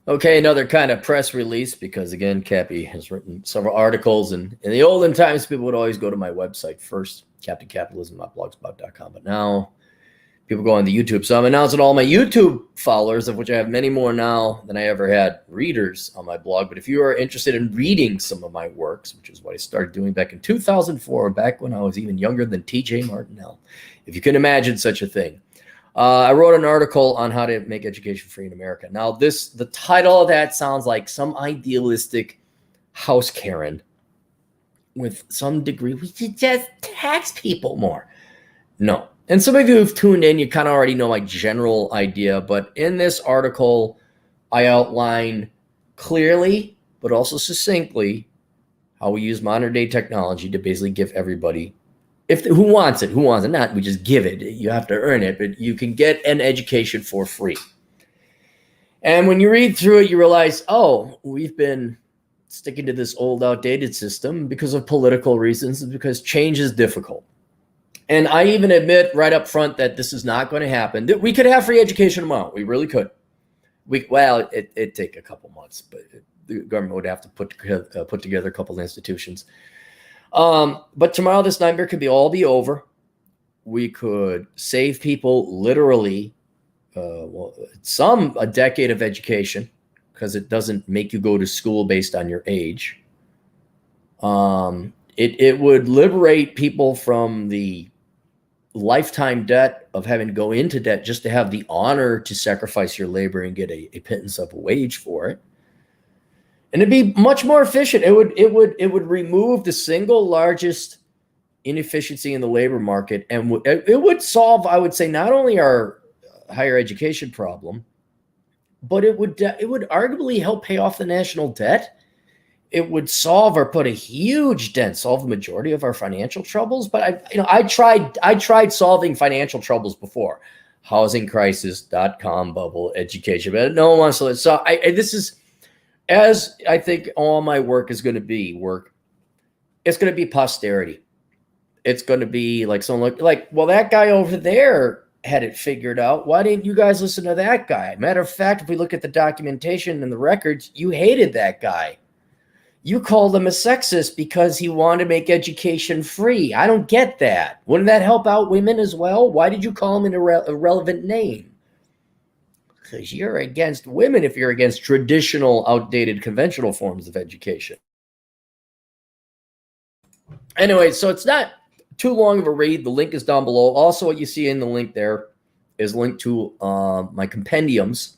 Okay, another kind of press release because, again, Cappy has written several articles. And in the olden times, people would always go to my website first, CaptainCapitalism.blogspot.com. But now people go on the YouTube. So I'm announcing all my YouTube followers, of which I have many more now than I ever had readers on my blog. But if you are interested in reading some of my works, which is what I started doing back in 2004, back when I was even younger than TJ Martinell, if you can imagine such a thing, I wrote an article on how to make education free in America. Now, the title of that sounds like some idealistic house Karen with some degree. We should just tax people more. No. And some of you who've tuned in, you kind of already know my general idea. But in this article, I outline clearly, but also succinctly, how we use modern day technology to basically give everybody, who wants it, not we just give it. You have to earn it, but you can get an education for free. And when you read through it, you realize, oh, we've been sticking to this old outdated system because of political reasons, because change is difficult. And I even admit right up front that this is not going to happen. That we could have free education tomorrow. We really could. It'd take a couple months, but the government would have to put together a couple of institutions. But tomorrow this nightmare could all be over. We could save people literally a decade of education, because it doesn't make you go to school based on your age. It would liberate people from the lifetime debt of having to go into debt just to have the honor to sacrifice your labor and get a pittance of a wage for it. And it'd be much more efficient. It would remove the single largest inefficiency in the labor market, and it would solve, I would say, not only our higher education problem, but it would arguably help pay off the national debt. It would solve or put a huge dent, solve the majority of our financial troubles. But I tried solving financial troubles before, housing crisis, dot-com bubble, education, but no one wants to. So this is, as I think all my work is going to be it's going to be posterity. It's going to be like someone well, that guy over there had it figured out. Why didn't you guys listen to that guy? Matter of fact, if we look at the documentation and the records, you hated that guy. You called him a sexist because he wanted to make education free. I don't get that. Wouldn't that help out women as well? Why did you call him an irrelevant name? Because you're against women if you're against traditional, outdated, conventional forms of education. Anyway, so it's not too long of a read. The link is down below. Also, what you see in the link there is linked to my compendiums,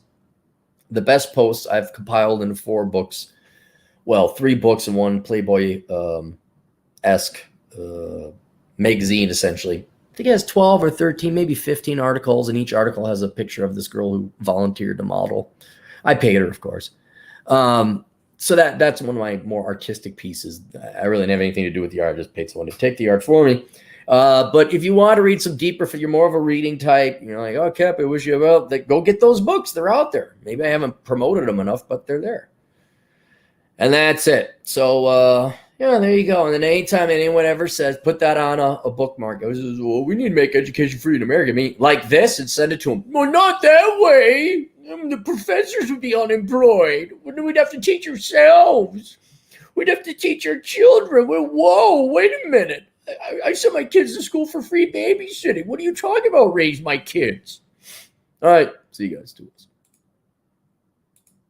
the best posts I've compiled into 4 books. Well, 3 books and 1 Playboy-esque magazine, essentially. I think it has 12 or 13, maybe 15 articles, and each article has a picture of this girl who volunteered to model. I paid her, of course. So that's one of my more artistic pieces. I really didn't have anything to do with the art. I just paid someone to take the art for me. But if you want to read some deeper, if you're more of a reading type, you're like, oh, Cap, I wish you well, go get those books. They're out there. Maybe I haven't promoted them enough, but they're there. And that's it. So, there you go. And then anytime anyone ever says, put that on a bookmark, goes, well, we need to make education free in America. I mean, like this, and send it to them. Well, not that way. The professors would be unemployed. We'd have to teach ourselves. We'd have to teach our children. Well, whoa, wait a minute. I sent my kids to school for free babysitting. What are you talking about, raise my kids? All right. See you guys.